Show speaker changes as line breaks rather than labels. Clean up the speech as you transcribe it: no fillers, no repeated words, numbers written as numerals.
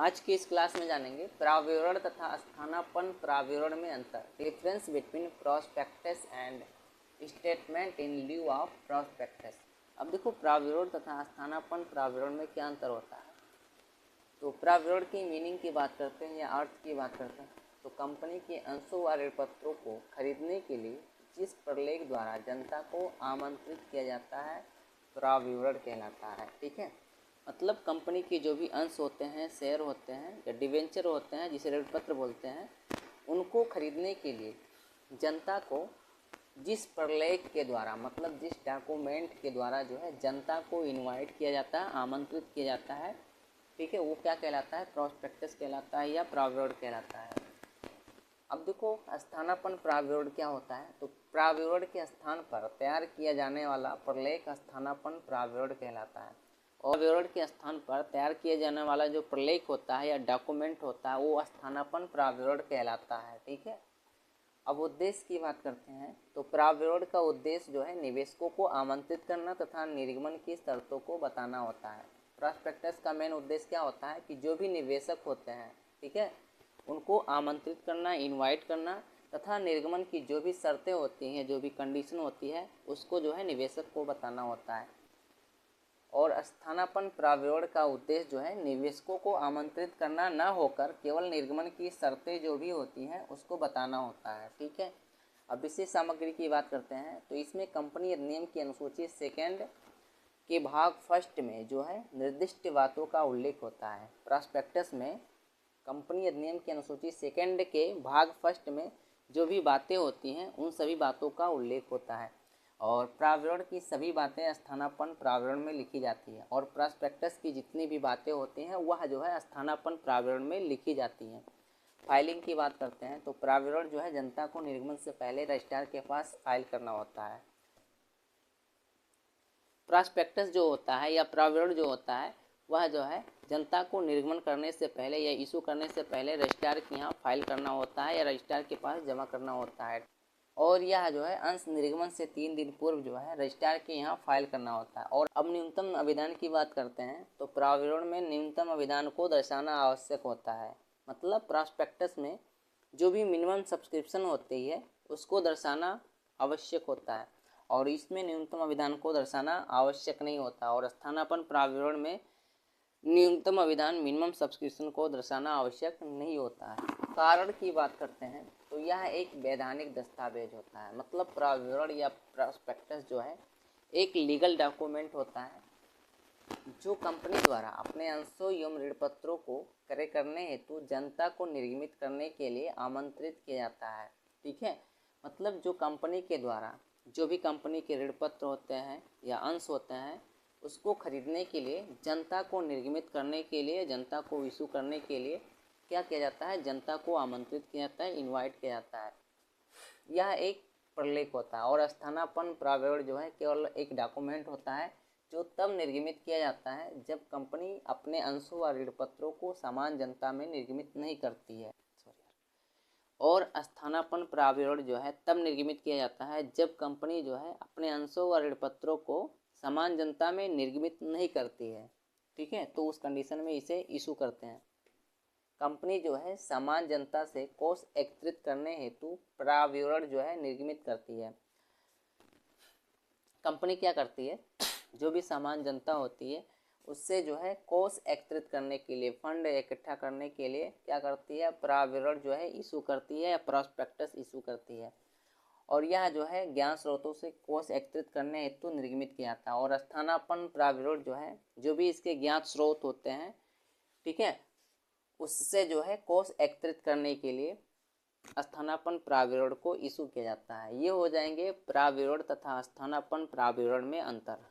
आज की इस क्लास में जानेंगे प्राविवरण तथा स्थानापन्न प्राविवरण में अंतर, difference between prospectus and statement in lieu of prospectus. अब देखो प्राविवरण तथा स्थानापन्न प्राविवरण में क्या अंतर होता है। तो प्राविवरण की मीनिंग की बात करते हैं या अर्थ की बात करते हैं तो कंपनी के अंशों व ऋणपत्रों को खरीदने के लिए जिस प्रलेख द्वारा जनता को आमंत्रित किया जाता है प्राविवरण कहलाता है। ठीक है, मतलब कंपनी के जो भी अंश होते हैं, शेयर होते हैं या डिवेंचर होते हैं जिसे ऋणपत्र बोलते हैं, उनको खरीदने के लिए जनता को जिस प्रलेख के द्वारा मतलब जिस डॉक्यूमेंट के द्वारा जो है जनता को इनवाइट किया जाता है, आमंत्रित किया जाता है, ठीक है, वो क्या कहलाता है, प्रॉस्पेक्टस कहलाता है या प्राविवरण कहलाता है। अब देखो स्थानापन्न प्राविवरण क्या होता है। तो प्राविवरण के स्थान पर तैयार किया जाने वाला प्रलेख स्थानापन्न प्राविवरण कहलाता है और विवरण के स्थान पर तैयार किया जाने वाला जो प्रलेख होता है या डॉक्यूमेंट होता है वो स्थानापन्न प्राविवरण कहलाता है। ठीक है, अब उद्देश्य की बात करते हैं तो प्राविवरण का उद्देश्य जो है निवेशकों को आमंत्रित करना तथा निर्गमन की शर्तों को बताना होता है। प्रॉस्पेक्टस का मेन उद्देश्य क्या होता है कि जो भी निवेशक होते हैं, ठीक है, उनको आमंत्रित करना, इनवाइट करना तथा निर्गमन की जो भी शर्तें होती हैं, जो भी कंडीशन होती है, उसको जो है निवेशक को बताना होता है। और स्थानापन्न प्राविवरण का उद्देश्य जो है निवेशकों को आमंत्रित करना न होकर केवल निर्गमन की शर्तें जो भी होती हैं उसको बताना होता है। ठीक है, अब विशेष सामग्री की बात करते हैं तो इसमें कंपनी अधिनियम की अनुसूची सेकेंड के भाग फर्स्ट में जो है निर्दिष्ट बातों का उल्लेख होता है। प्रॉस्पेक्टस में कंपनी अधिनियम की अनुसूची सेकेंड के भाग फर्स्ट में जो भी बातें होती हैं उन सभी बातों का उल्लेख होता है और प्राविवरण की सभी बातें स्थानापन्न प्राविवरण में लिखी जाती है और प्रॉस्पेक्टस की जितनी भी बातें होती हैं वह जो है स्थानापन्न प्राविवरण में लिखी जाती हैं। फाइलिंग की बात करते हैं तो प्राविवरण जो है जनता को निर्गमन से पहले रजिस्ट्रार के पास फाइल करना होता है। प्रॉस्पेक्टस जो होता है या प्राविवरण जो होता है वह जो है जनता को निर्गमन करने से पहले या इशू करने से पहले रजिस्ट्रार के यहाँ फाइल करना होता है या रजिस्ट्रार के पास जमा करना होता है और यह जो है अंश निर्गमन से 3 दिन पूर्व जो है रजिस्ट्रार के यहाँ फाइल करना होता है। और अब न्यूनतम अभिधान की बात करते हैं तो प्राविवरण में न्यूनतम अभिधान को दर्शाना आवश्यक होता है। मतलब प्रॉस्पेक्टस में जो भी मिनिमम सब्सक्रिप्शन होती है उसको दर्शाना आवश्यक होता है और इसमें न्यूनतम अभिधान को दर्शाना आवश्यक नहीं होता और स्थानापन्न प्राविवरण में न्यूनतम अभिधान मिनिमम सब्सक्रिप्शन को दर्शाना आवश्यक नहीं होता है। कारण की बात करते हैं तो यह एक वैधानिक दस्तावेज होता है। मतलब प्राविवरण या प्रॉस्पेक्टस जो है एक लीगल डॉक्यूमेंट होता है जो कंपनी द्वारा अपने अंशों एवं ऋणपत्रों को क्रय करने हेतु जनता को निर्गमित करने के लिए आमंत्रित किया जाता है। ठीक है, मतलब जो कंपनी के द्वारा जो भी कंपनी के ऋणपत्र होते हैं या अंश होते हैं उसको खरीदने के लिए जनता को निर्गमित करने के लिए, जनता को इशू करने के लिए क्या किया जाता है, जनता को आमंत्रित किया जाता है, इनवाइट किया जाता है। यह एक प्रलेख होता है और स्थानापन्न प्राविवरण जो है केवल एक डॉक्यूमेंट होता है जो तब निर्गमित किया जाता है जब कंपनी अपने अंशों व ऋणपत्रों को समान जनता में निर्गमित नहीं करती है। और स्थानापन्न प्राविवरण जो है तब निर्गमित किया जाता है जब कंपनी जो है अपने अंशों व ऋणपत्रों को समान जनता में निर्गमित नहीं करती है। ठीक है, तो उस कंडीशन में इसे इशू करते हैं। कंपनी जो है समान जनता से कोष एकत्रित करने हेतु प्राविवरण जो है निर्गमित करती है। कंपनी क्या करती है, जो भी समान जनता होती है उससे जो है कोष एकत्रित करने के लिए, फंड इकट्ठा करने के लिए क्या करती है, प्राविवरण जो है इशू करती है या प्रॉस्पेक्टस इशू करती है और यह जो है ज्ञान स्रोतों से कोष एकत्रित करने हेतु निर्गमित किया जाता है। और स्थानापन्न प्राविवरण जो है जो भी इसके ज्ञात स्रोत होते हैं, ठीक है, उससे जो है कोष एकत्रित करने के लिए स्थानापन्न प्राविवरण को इशू किया जाता है। ये हो जाएंगे प्राविवरण तथा स्थानापन्न प्राविवरण में अंतर।